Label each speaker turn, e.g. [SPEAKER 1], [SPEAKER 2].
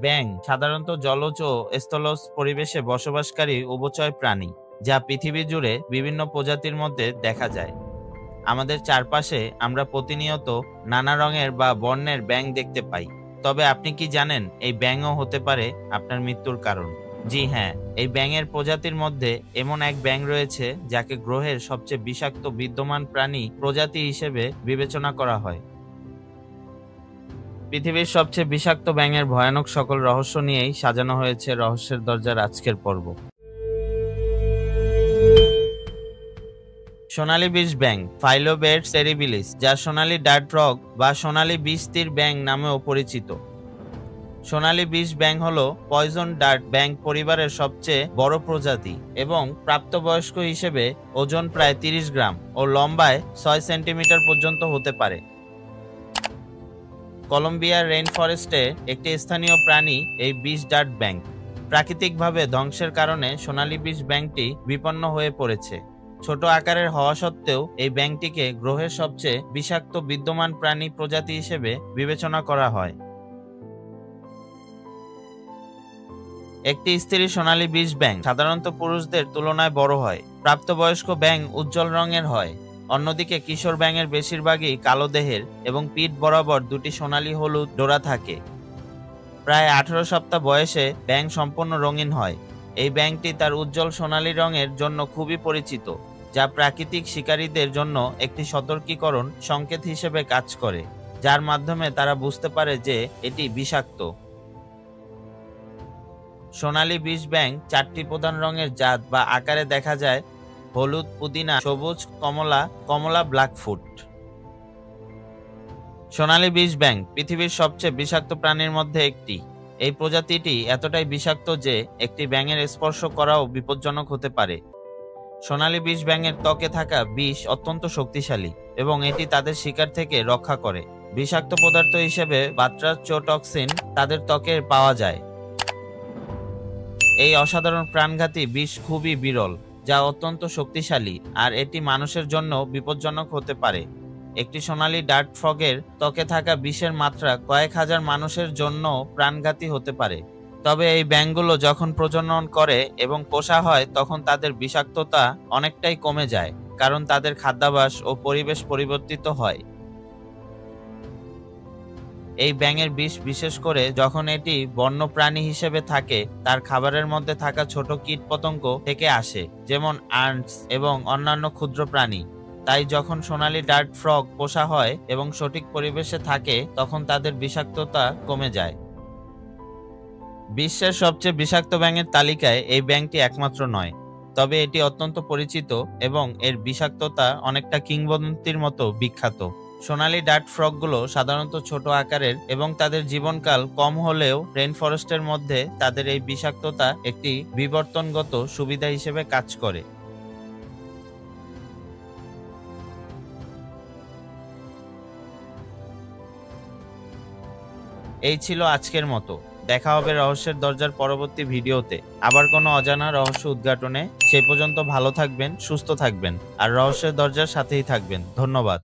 [SPEAKER 1] ব্যাঙ সাধারণত জলজ ও স্থলজ পরিবেশে বসবাসকারী উভচর প্রাণী, যা পৃথিবী জুড়ে বিভিন্ন প্রজাতির মধ্যে দেখা যায়। আমাদের চারপাশে আমরা প্রতিনিয়ত নানা রঙের বা বর্ণের ব্যাঙ দেখতে পাই। তবে আপনি কি জানেন এই ব্যাঙও হতে পারে আপনার মৃত্যুর কারণ? জি হ্যাঁ, এই ব্যাঙের প্রজাতির মধ্যে এমন এক ব্যাঙ রয়েছে যাকে গ্রহের সবচেয়ে বিষাক্ত বিদ্যমান প্রাণী প্রজাতি হিসেবে বিবেচনা করা হয়। পৃথিবীর সবচেয়ে বিষাক্ত ব্যাঙের ভয়ানক সকল রহস্য নিয়েই সাজানো হয়েছে রহস্যের দরজার আজকের পর্ব। সোনালী বিষ ব্যাঙ ফাইলোবেটস টেরিবিলিস, যা সোনালী ডার্ট ফ্রগ বা সোনালী বিষ তীর ব্যাঙ নামেও পরিচিত। সোনালী বিষ ব্যাঙ হল পয়জন ডার্ট ব্যাঙ পরিবারের সবচেয়ে বড় প্রজাতি এবং প্রাপ্তবয়স্ক হিসেবে ওজন প্রায় 30 গ্রাম ও লম্বায় 6 সেন্টিমিটার পর্যন্ত হতে পারে। কলম্বিয়ার রেইন ফরেস্টে একটি স্থানীয় প্রাণী এই বিষ ডার্ট ব্যাঙ। প্রাকৃতিকভাবে ধ্বংসের কারণে সোনালী বিষ ব্যাঙটি বিপন্ন হয়ে পড়েছে। ছোট আকারের হওয়া সত্ত্বেও এই ব্যাঙটিকে গ্রহের সবচেয়ে বিষাক্ত বিদ্যমান প্রাণী প্রজাতি হিসেবে বিবেচনা করা হয়। একটি স্ত্রী সোনালী বিষ ব্যাঙ সাধারণত পুরুষদের তুলনায় বড় হয়। প্রাপ্তবয়স্ক ব্যাঙ উজ্জ্বল রঙের হয়। অন্যদিকে কিশোর ব্যাঙের বেশিরভাগই কালো দেহের এবং পিঠ বরাবর দুটি সোনালী হলুদ ডোরা থাকে। প্রায় 18 সপ্তাহ বয়সে ব্যাঙ সম্পূর্ণ রঙিন হয়। এই ব্যাঙটি তার উজ্জ্বল সোনালী রঙের জন্য খুবই পরিচিত, যা প্রাকৃতিক শিকারীদের জন্য একটি সতর্কীকরণ সংকেত হিসেবে কাজ করে, যার মাধ্যমে তারা বুঝতে পারে যে এটি বিষাক্ত। সোনালী বিষ ব্যাঙ 4টি প্রধান রঙের জাত বা আকারে দেখা যায়: হলুদ, পুদিনা, সবুজ, কমলা, কমলা ব্ল্যাকফুট। সোনালী বিষ ব্যাঙ পৃথিবীর সবচেয়ে বিষাক্ত প্রাণীর মধ্যে একটি। এই প্রজাতিটি এতটাই বিষাক্ত যে একটি ব্যাঙের স্পর্শ করাও বিপজ্জনক হতে পারে। সোনালী বিষ ব্যাঙের ত্বকে থাকা বিষ অত্যন্ত শক্তিশালী এবং এটি তাদের শিকার থেকে রক্ষা করে। বিষাক্ত পদার্থ হিসেবে বাট্রাচোটক্সিন তাদের ত্বকে পাওয়া যায়। এই অসাধারণ প্রাণঘাতী বিষ খুবই বিরল, যা অত্যন্ত শক্তিশালী, আর এটি মানুষের জন্য বিপজ্জনক হতে পারে। একটি সোনালী ডার্ট ফ্রগের ত্বকে থাকা বিষের মাত্রা কয়েক হাজার মানুষের জন্য প্রাণঘাতী হতে পারে। তবে এই ব্যাঙগুলো যখন প্রজনন করে এবং পোষা হয় তখন তাদের বিষাক্ততা অনেকটাই কমে যায়, কারণ তাদের খাদ্যাভ্যাস ও পরিবেশ পরিবর্তিত হয়। এই ব্যাঙের বিষ বিশেষ করে যখন এটি বন্য প্রাণী হিসেবে থাকে, তার খাবারের মধ্যে থাকা ছোট কীটপতঙ্গ থেকে আসে, যেমন আর্টস এবং অন্যান্য ক্ষুদ্র প্রাণী। তাই যখন সোনালী ডার্ট ফ্রগ পোষা হয় এবং সঠিক পরিবেশে থাকে তখন তাদের বিষাক্ততা কমে যায়। বিশ্বের সবচেয়ে বিষাক্ত ব্যাঙের তালিকায় এই ব্যাঙটি একমাত্র নয়, তবে এটি অত্যন্ত পরিচিত এবং এর বিষাক্ততা অনেকটা কিংবদন্তির মতো বিখ্যাত। সোনালী ডার্ট ফ্রগগুলো সাধারণত ছোট আকারের এবং তাদের জীবনকাল কম হলেও রেইন ফরেস্টের মধ্যে তাদের এই বিষাক্ততা একটি বিবর্তনগত সুবিধা হিসেবে কাজ করে। এই ছিল আজকের মতো। দেখা হবে রহস্যের দরজার পরবর্তী ভিডিওতে আবার কোনো অজানা রহস্য উদ্ঘাটনে। সেই পর্যন্ত ভালো থাকবেন, সুস্থ থাকবেন আর রহস্যের দরজার সাথেই থাকবেন। ধন্যবাদ।